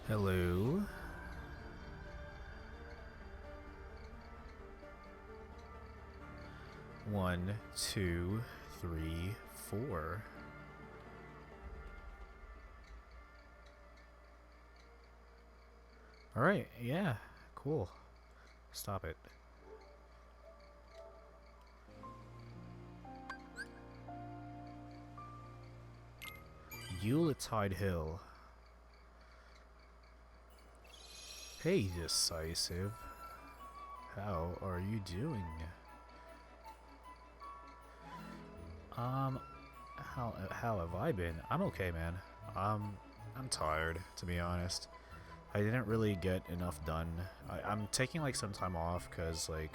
Hello. One, two, three, four. Alright, yeah, cool. Stop it. Yuletide Hill. Hey, Decisive. How are you doing? How have I been? I'm okay, man. I'm tired, to be honest. I didn't really get enough done. I'm taking like some time off because like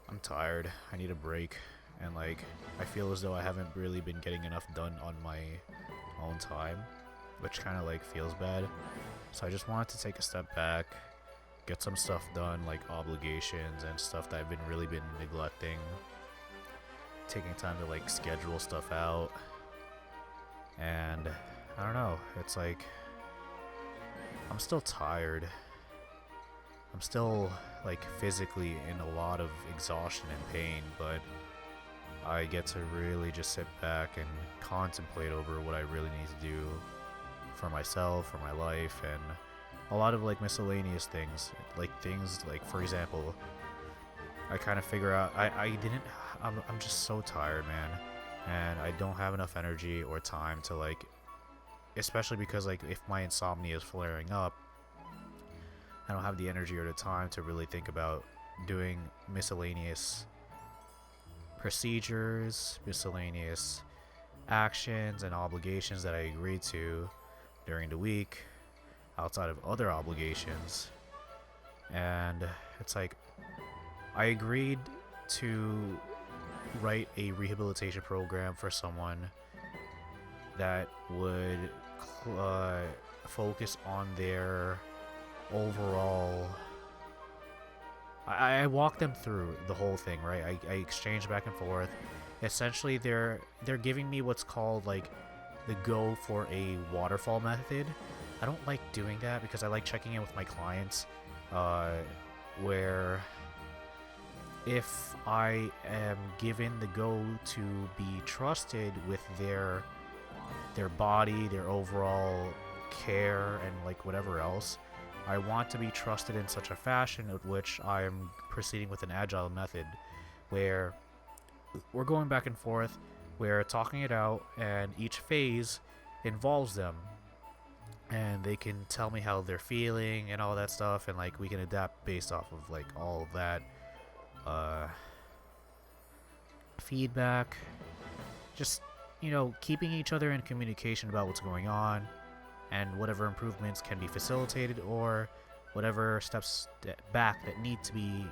I'm tired. I need a break, and like I feel as though I haven't really been getting enough done on my own time, which kind of like feels bad. So I just wanted to take a step back, get some stuff done, like obligations and stuff that I've really been neglecting. Taking time to like schedule stuff out, and I don't know. It's like I'm still tired. I'm still like physically in a lot of exhaustion and pain, but I get to really just sit back and contemplate over what I really need to do for myself, for my life, and a lot of like miscellaneous things. Like things like, for example, I kind of figure out I'm just so tired, man, and I don't have enough energy or time to like, especially because like if my insomnia is flaring up, I don't have the energy or the time to really think about doing miscellaneous procedures, miscellaneous actions and obligations that I agreed to during the week outside of other obligations. And it's like I agreed to write a rehabilitation program for someone that would focus on their overall. I walked them through the whole thing, right? I exchanged back and forth. Essentially, they're giving me what's called like the go for a waterfall method. I don't like doing that because I like checking in with my clients, where if I am given the go to be trusted with their body, their overall care, and like whatever else, I want to be trusted in such a fashion at which I am proceeding with an agile method where we're going back and forth, we're talking it out, and each phase involves them, and they can tell me how they're feeling and all that stuff, and like we can adapt based off of like all of that feedback. Just, you know, keeping each other in communication about what's going on and whatever improvements can be facilitated or whatever steps back that need to be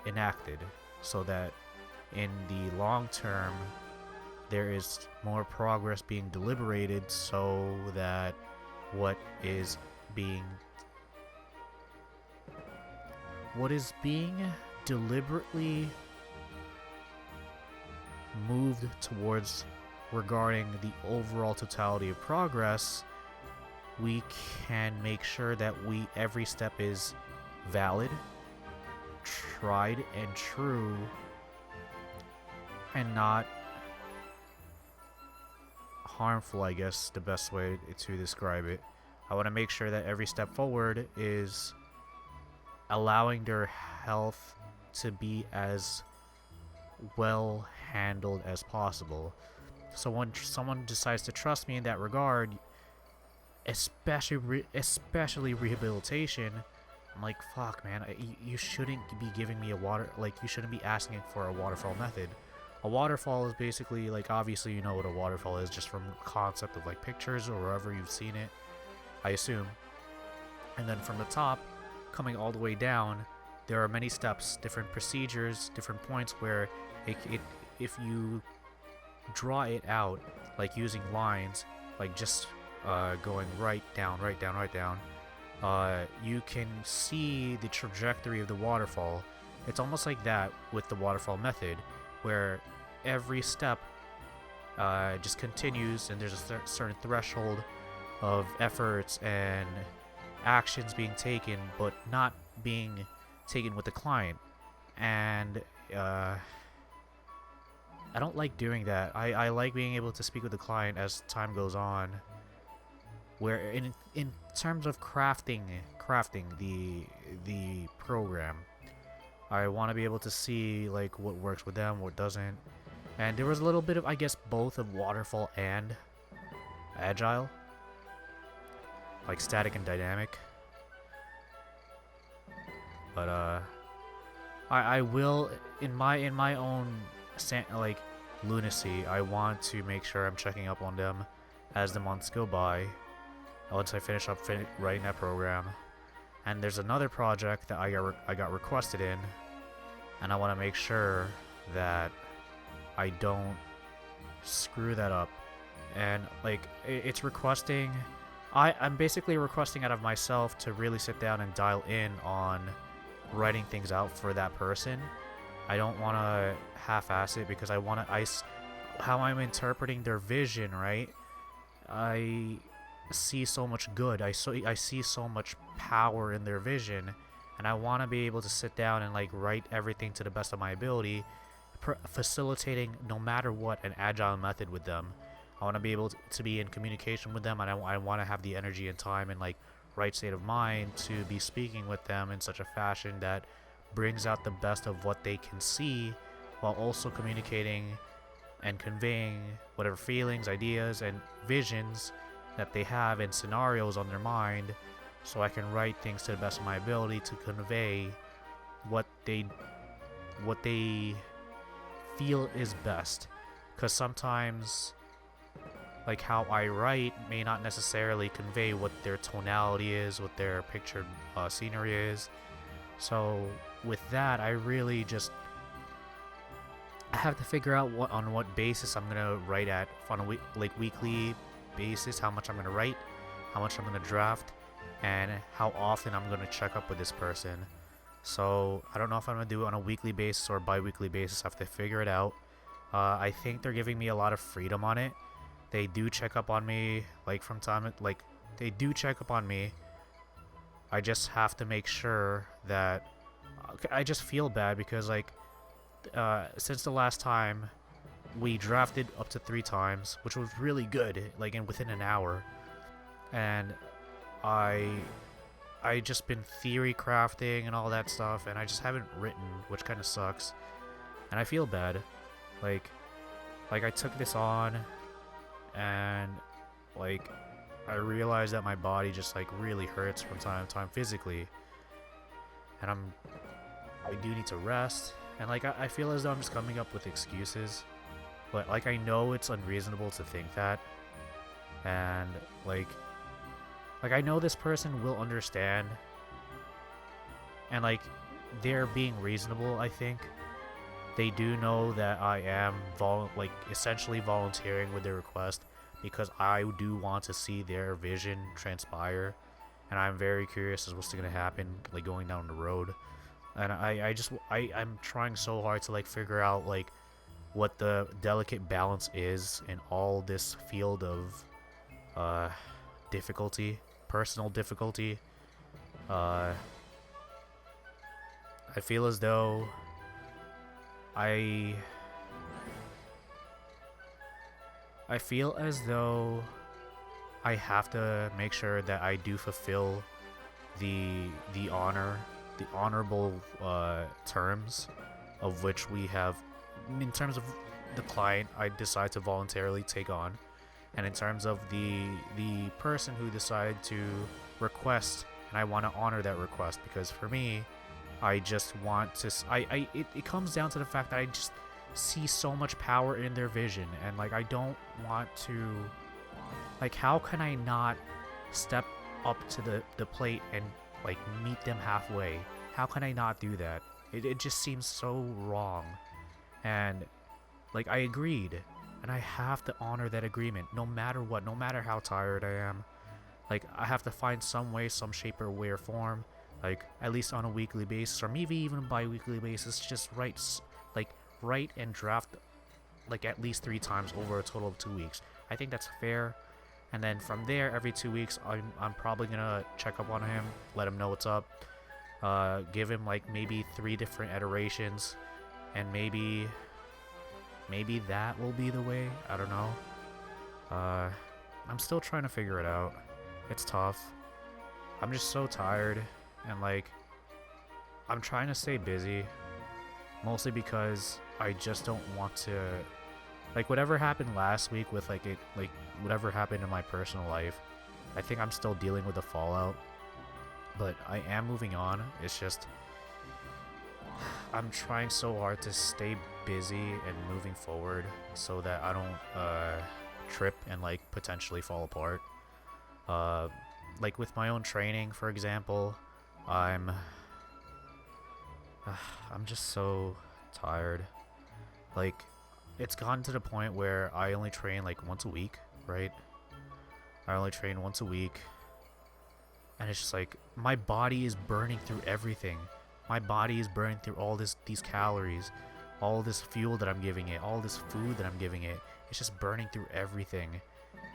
enacted, so that in the long term there is more progress being deliberated, so that what is being deliberately moved towards regarding the overall totality of progress, we can make sure that every step is valid, tried and true, and not harmful, I guess the best way to describe it. I want to make sure that every step forward is allowing their health to be as well handled as possible. So when someone decides to trust me in that regard, especially rehabilitation, I'm like, fuck, man, you shouldn't be giving me you shouldn't be asking for a waterfall method. A waterfall is basically, like, obviously you know what a waterfall is just from concept of like pictures or wherever you've seen it, I assume. And then from the top, coming all the way down, there are many steps, different procedures, different points where if you draw it out, like using lines, like just going right down, you can see the trajectory of the waterfall. It's almost like that with the waterfall method, where every step just continues, and there's a certain threshold of efforts and actions being taken, but not being taken with the client. And I don't like doing that. I like being able to speak with the client as time goes on. Where in terms of crafting the program, I want to be able to see like what works with them, what doesn't. And there was a little bit of, I guess, both of waterfall and agile, like static and dynamic. But I will in my own like lunacy, I want to make sure I'm checking up on them as the months go by. Once I finish up writing that program, and there's another project that I got requested in, and I want to make sure that I don't screw that up. And like it's requesting, I'm basically requesting out of myself to really sit down and dial in on writing things out for that person. I don't want to half-ass it because I want to how I'm interpreting their vision, right? I see so much good. I see so much power in their vision, and I want to be able to sit down and like write everything to the best of my ability, facilitating no matter what an agile method with them. I want to be able to be in communication with them, and I want to have the energy and time and like right state of mind to be speaking with them in such a fashion that brings out the best of what they can see, while also communicating and conveying whatever feelings, ideas, and visions that they have and scenarios on their mind, so I can write things to the best of my ability to convey what they feel is best. Because sometimes like how I write may not necessarily convey what their tonality is, what their pictured scenery is. So with that, I really just I have to figure out on what basis I'm gonna write at on a weekly basis, how much I'm gonna write, how much I'm gonna draft, and how often I'm gonna check up with this person. So I don't know if I'm gonna do it on a weekly basis or bi-weekly basis. I have to figure it out. I think they're giving me a lot of freedom on it. They do check up on me like from time like they do check up on me. I just have to make sure that I just feel bad because like since the last time we drafted up to 3 times, which was really good, like within an hour, and I just been theory crafting and all that stuff, and I just haven't written, which kind of sucks, and I feel bad. Like I took this on, and like I realized that my body just like really hurts from time to time physically, and I do need to rest, and like I feel as though I'm just coming up with excuses. But like I know it's unreasonable to think that, and like I know this person will understand, and like they're being reasonable. I think they do know that I am essentially volunteering with their request because I do want to see their vision transpire, and I'm very curious as what's going to happen like going down the road. And I'm trying so hard to like figure out like what the delicate balance is in all this field of difficulty, personal difficulty. I feel as though I feel as though I have to make sure that I do fulfill the honorable terms of which we have. In terms of the client I decide to voluntarily take on, and in terms of the person who decided to request, and I want to honor that request, because for me, I just want to it comes down to the fact that I just see so much power in their vision, and like I don't want to, like, how can I not step up to the plate and like meet them halfway? How can I not do that? It just seems so wrong. And like I agreed, and I have to honor that agreement no matter what, no matter how tired I am. Like I have to find some way, some shape or way or form, like at least on a weekly basis, or maybe even a bi-weekly basis, just write and draft like at least 3 times over a total of 2 weeks. I think that's fair, And then from there, every 2 weeks, I'm probably gonna check up on him, let him know what's up, give him like maybe 3 different iterations, and maybe that will be the way. I don't know. I'm still trying to figure it out. It's tough. I'm just so tired, and like I'm trying to stay busy, mostly because I just don't want to, like, whatever happened last week with like whatever happened in my personal life, I think I'm still dealing with the fallout, but I am moving on. It's just I'm trying so hard to stay busy and moving forward so that I don't trip and like potentially fall apart. Like with my own training, for example, I'm just so tired. Like, it's gotten to the point where I only train like once a week, right? I only train once a week, and it's just like my body is burning through everything. My body is burning through all these calories, all this fuel that I'm giving it, all this food that I'm giving it. It's just burning through everything,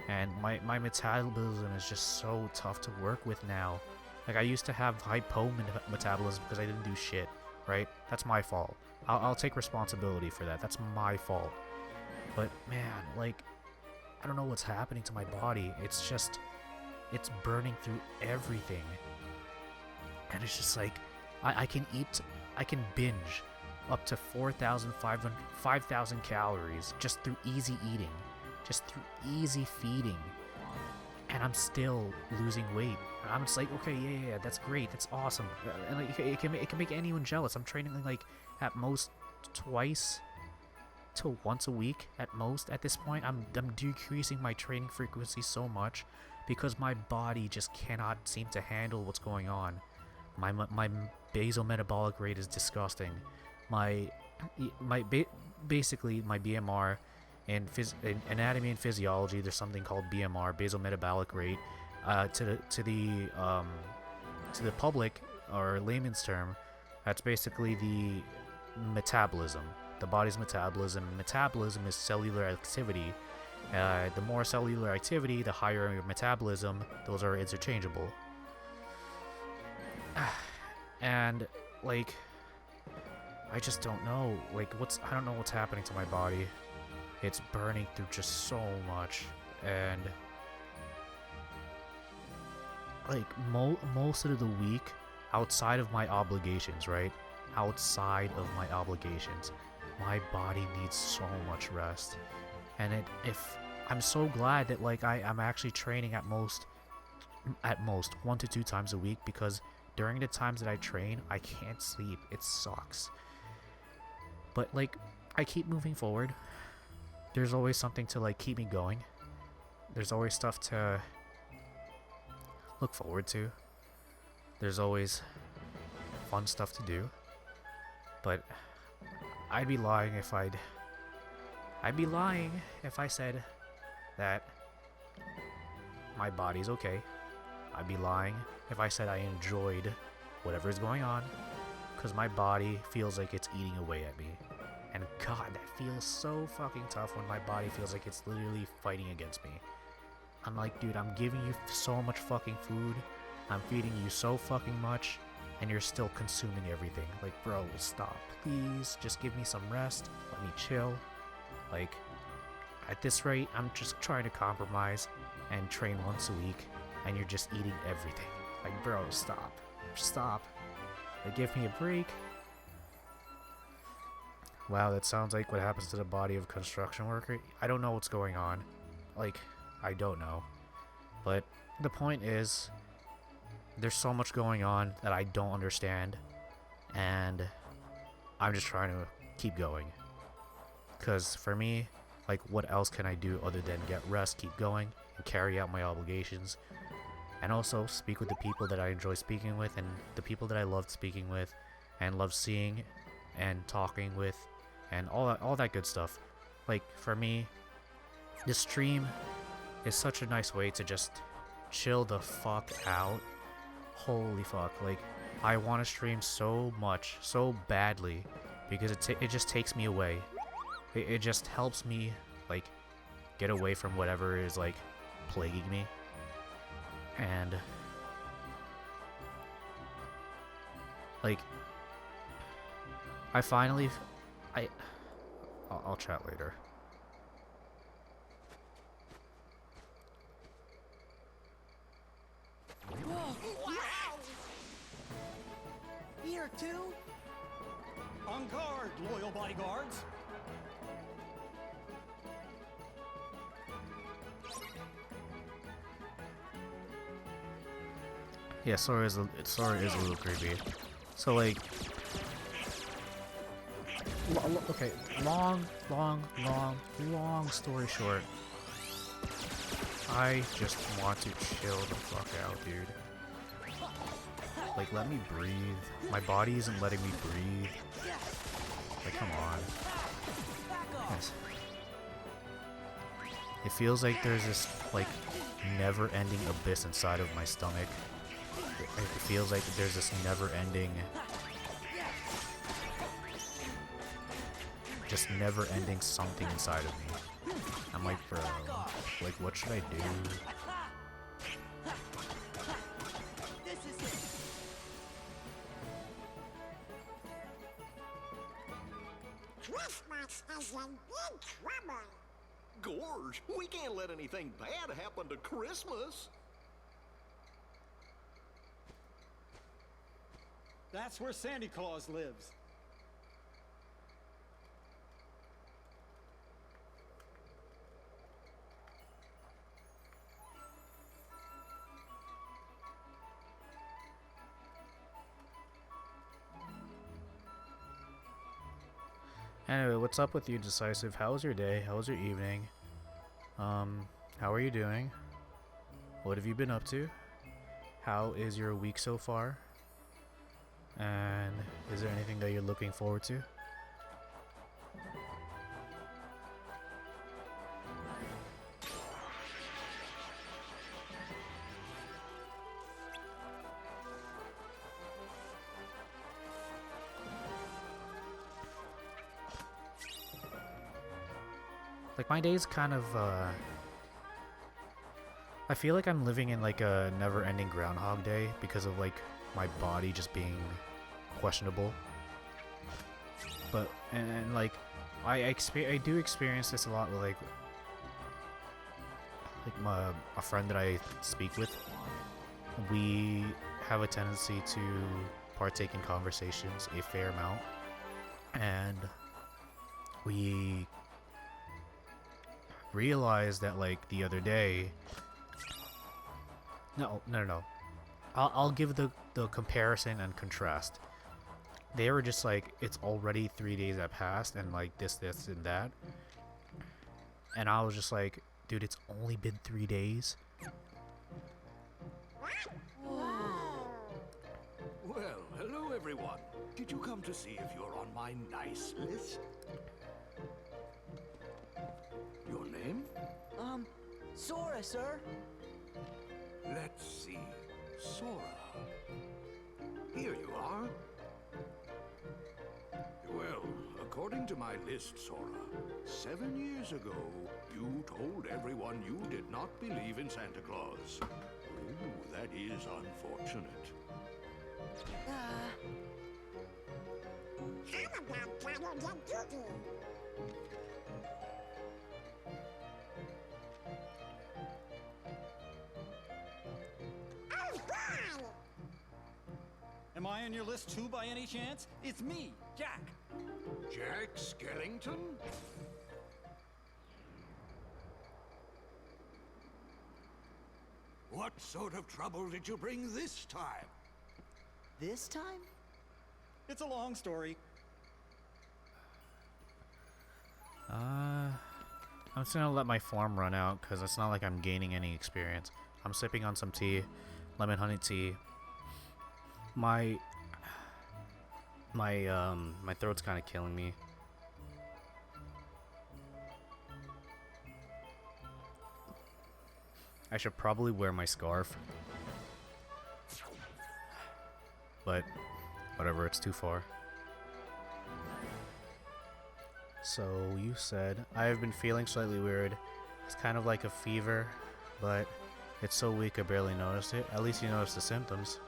and my metabolism is just so tough to work with now. Like, I used to have hypo metabolism because I didn't do shit, right? That's my fault. I'll take responsibility for that. That's my fault. But man, like, I don't know what's happening to my body. It's just, it's burning through everything, and it's just like I can binge up to 5,000 calories just through easy eating, just through easy feeding, and I'm still losing weight. And I'm just like, okay, yeah, that's great, that's awesome, and like it can make anyone jealous. I'm training like at most twice to once a week at most at this point. I'm decreasing my training frequency so much because my body just cannot seem to handle what's going on. My basal metabolic rate is disgusting. Basically my BMR in anatomy and physiology, there's something called BMR, basal metabolic rate. To the public, or layman's term, that's basically the metabolism, the body's metabolism. Metabolism is cellular activity. The more cellular activity, the higher your metabolism. Those are interchangeable. And like, I just don't know, like, I don't know what's happening to my body. It's burning through just so much, and like most of the week, outside of my obligations, right? Outside of my obligations, my body needs so much rest. And if I'm so glad that like I'm actually training at most 1 to 2 times a week, because during the times that I train, I can't sleep. It sucks. But like, I keep moving forward. There's always something to like keep me going. There's always stuff to look forward to. There's always fun stuff to do. But I'd be lying if I said that my body's okay. I'd be lying if I said I enjoyed whatever is going on, because my body feels like it's eating away at me. And God, that feels so fucking tough when my body feels like it's literally fighting against me. I'm like, dude, I'm giving you so much fucking food, I'm feeding you so fucking much, and you're still consuming everything. Like, bro, stop. Please, just give me some rest. Let me chill. Like, at this rate, I'm just trying to compromise and train once a week, and you're just eating everything. Like, bro, stop. Stop. Like, give me a break. Wow, that sounds like what happens to the body of a construction worker. I don't know what's going on. Like, I don't know. But the point is, there's so much going on that I don't understand, and I'm just trying to keep going. Because for me, like, what else can I do other than get rest, keep going, and carry out my obligations, and also speak with the people that I enjoy speaking with, and the people that I loved speaking with, and love seeing and talking with, and all that good stuff. Like, for me, this stream is such a nice way to just chill the fuck out. Holy fuck, like, I want to stream so much, so badly, because it just takes me away. It just helps me, like, get away from whatever is, like, plaguing me. And like I finally I'll chat later. Wow! Here too? On guard, loyal bodyguards. Yeah, Sora is a little creepy. So like, okay, long story short, I just want to chill the fuck out, dude. Like, let me breathe. My body isn't letting me breathe. Like, come on. Yes. It feels like there's this, like, never-ending abyss inside of my stomach. It feels like there's this never-ending, just never-ending something inside of me. I'm like, bro, like, what should I do? Christmas is in big trouble. Gorge, we can't let anything bad happen to Christmas. That's where Santa Claus lives. Anyway, what's up with you, Decisive? How was your day? How was your evening? How are you doing? What have you been up to? How is your week so far? And is there anything that you're looking forward to? Like, my day's kind of, I feel like I'm living in, like, a never-ending Groundhog Day because of, like, my body just being questionable. But, and like, I do experience this a lot with, like a friend that I speak with. We have a tendency to partake in conversations a fair amount. And we realized that, like, the other day, no, I'll give the comparison and contrast. They were just like, it's already 3 days that passed, and like this and that, and I was just like, dude, it's only been 3 days. Well, hello everyone. Did you come to see if you're on my nice list? Your name? Sora, sir. Let's see. Sora. Here you are. Well, according to my list, Sora, 7 years ago, you told everyone you did not believe in Santa Claus. Oh, that is unfortunate. How about Donald and Duty? Oh boy! Am I on your list too by any chance? It's me, Jack. Jack Skellington? What sort of trouble did you bring this time? This time? It's a long story. I'm just gonna let my form run out because it's not like I'm gaining any experience. I'm sipping on some tea, lemon honey tea. My throat's kind of killing me. I should probably wear my scarf, but whatever, it's too far. So you said, I have been feeling slightly weird. It's kind of like a fever, but it's so weak I barely noticed it. At least you noticed the symptoms.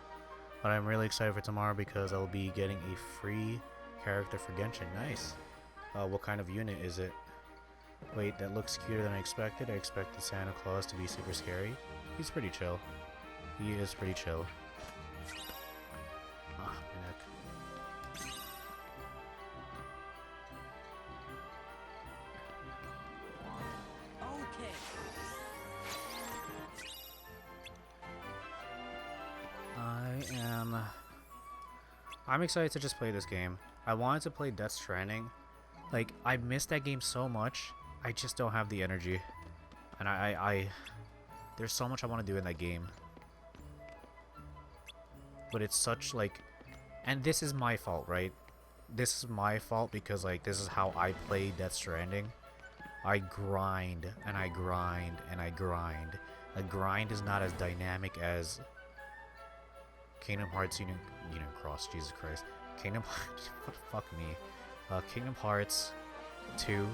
But I'm really excited for tomorrow because I'll be getting a free character for Genshin. Nice. What kind of unit is it? Wait, that looks cuter than I expected. I expected Santa Claus to be super scary. He's pretty chill. He is pretty chill. Ah, my neck. Okay. I'm excited to just play this game. I wanted to play Death Stranding. Like, I missed that game so much. I just don't have the energy. And there's so much I want to do in that game. But it's such, like... And this is my fault, right? This is my fault because, like, this is how I play Death Stranding. I grind, and I grind, and I grind. A grind is not as dynamic as Kingdom Hearts Union Cross, Jesus Christ. Kingdom Hearts, fuck me. Kingdom Hearts 2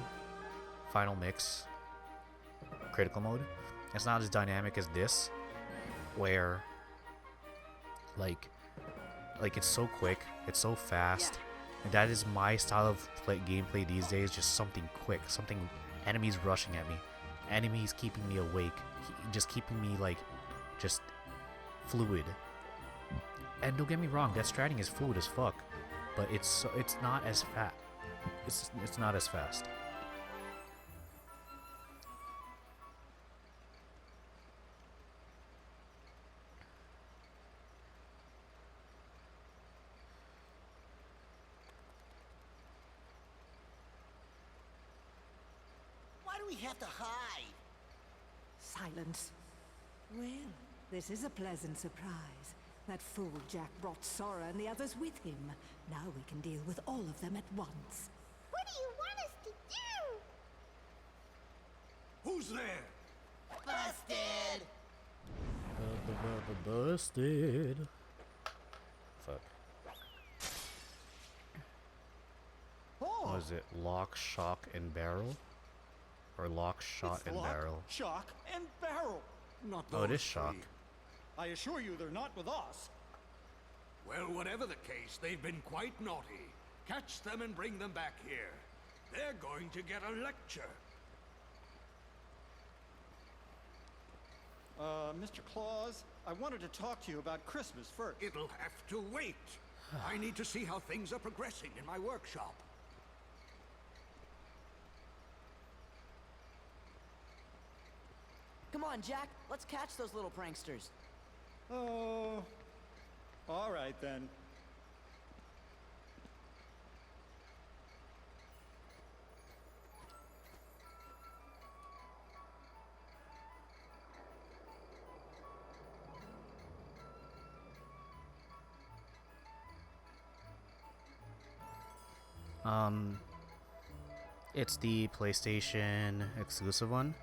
Final Mix Critical Mode. It's not as dynamic as this, where like it's so quick, it's so fast, and that is my style of gameplay these days. Just something quick, something, enemies rushing at me, enemies keeping me awake, just keeping me like just fluid. And don't get me wrong, Death Stranding is fluid as fuck, but it's not as fast. It's not as fast. Why do we have to hide? Silence. Well, this is a pleasant surprise. That fool Jack brought Sora and the others with him. Now we can deal with all of them at once. What do you want us to do? Who's there? Busted! Busted. Fuck. Oh, Was it lock, shock, and barrel? Or lock, shot, it's and lock, barrel? shock, and barrel. Not Oh, it those is shock. three. I assure you they're not with us. Well, whatever the case, they've been quite naughty. Catch them and bring them back here. They're going to get a lecture. Mr. Claus, I wanted to talk to you about Christmas first. It'll have to wait. I need to see how things are progressing in my workshop. Come on, Jack. Let's catch those little pranksters. Oh, all right then. It's the PlayStation exclusive one.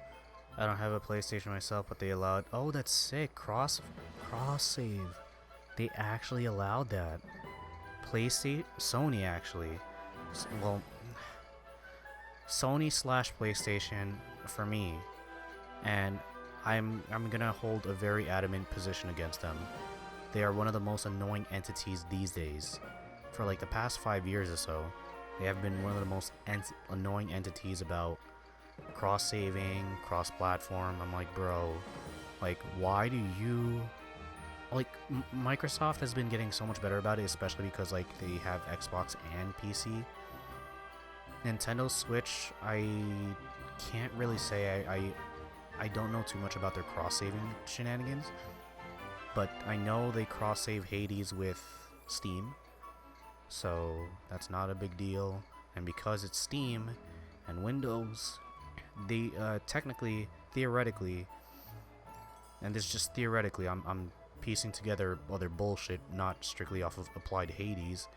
I don't have a PlayStation myself, but they allowed. Oh, that's sick. Cross save. They actually allowed that. Sony actually. Well, Sony / PlayStation for me, and I'm gonna hold a very adamant position against them. They are one of the most annoying entities these days. For like the past 5 years or so, they have been one of the most annoying entities about cross-saving, cross-platform. I'm like, bro, like, why do you... Like, Microsoft has been getting so much better about it, especially because, like, they have Xbox and PC. Nintendo Switch, I can't really say. I don't know too much about their cross-saving shenanigans, but I know they cross-save Hades with Steam, so that's not a big deal. And because it's Steam and Windows, they technically, theoretically, and this is just theoretically, I'm piecing together other bullshit, not strictly off of applied Hades.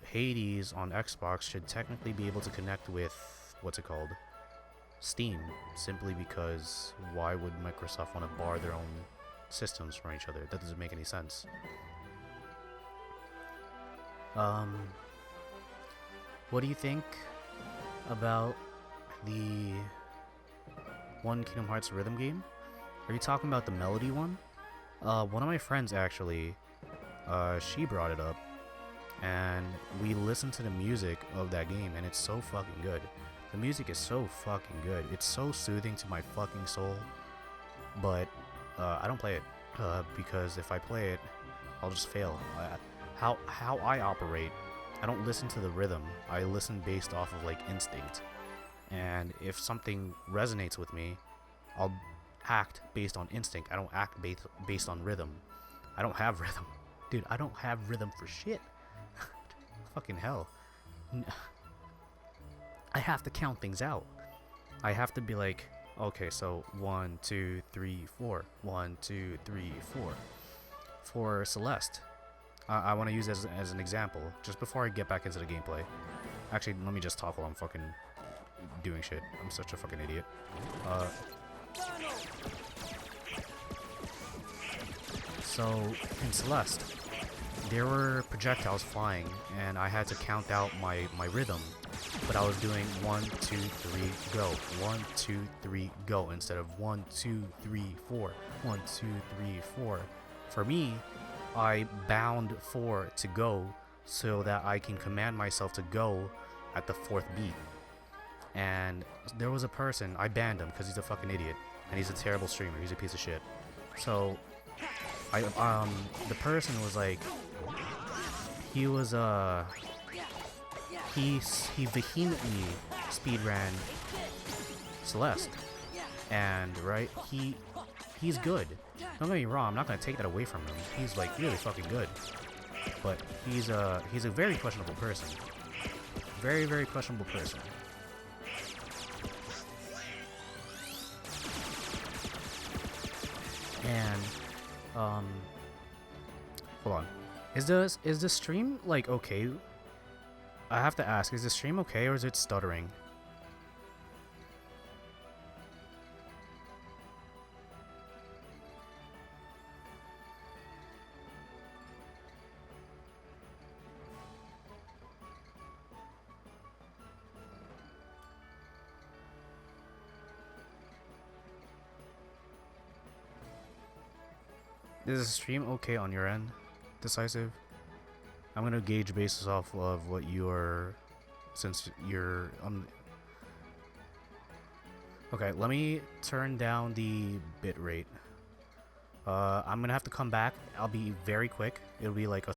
Hades on Xbox should technically be able to connect with, what's it called, Steam, simply because why would Microsoft want to bar their own systems from each other? That doesn't make any sense. What do you think about the one Kingdom Hearts rhythm game? Are you talking about the melody one? One of my friends actually, she brought it up, and we listened to the music of that game, and it's so fucking good. The music is so fucking good. It's so soothing to my fucking soul. But I don't play it because if I play it, I'll just fail. How I operate, I don't listen to the rhythm. I listen based off of like instinct. And if something resonates with me, I'll act based on instinct. I don't act based on rhythm. I don't have rhythm. Dude, I don't have rhythm for shit. Fucking hell. I have to count things out. I have to be like, okay, so 1, 2, 3, 4. 1, 2, 3, 4. For Celeste, I want to use as an example, just before I get back into the gameplay. Actually, let me just talk while I'm fucking doing shit. I'm such a fucking idiot. So, in Celeste, there were projectiles flying, and I had to count out my rhythm, but I was doing 1, 2, 3, go. 1, 2, 3, go, instead of 1, 2, 3, 4. 1, 2, 3, 4. For me, I bound 4 to go so that I can command myself to go at the 4th beat. And there was a person, I banned him because he's a fucking idiot, and he's a terrible streamer, he's a piece of shit. So, the person was like, he was, he vehemently speedran Celeste, and, right, he's good. Don't get me wrong, I'm not gonna take that away from him. He's, like, really fucking good. But he's a very questionable person. Very, very questionable person. And, hold on. Is the stream, like, okay? I have to ask, is the stream okay or is it stuttering? Is the stream okay on your end, Decisive? I'm gonna gauge basis off of what you're, since you're okay, let me turn down the bit rate. I'm gonna have to come back. I'll be very quick. It'll be like a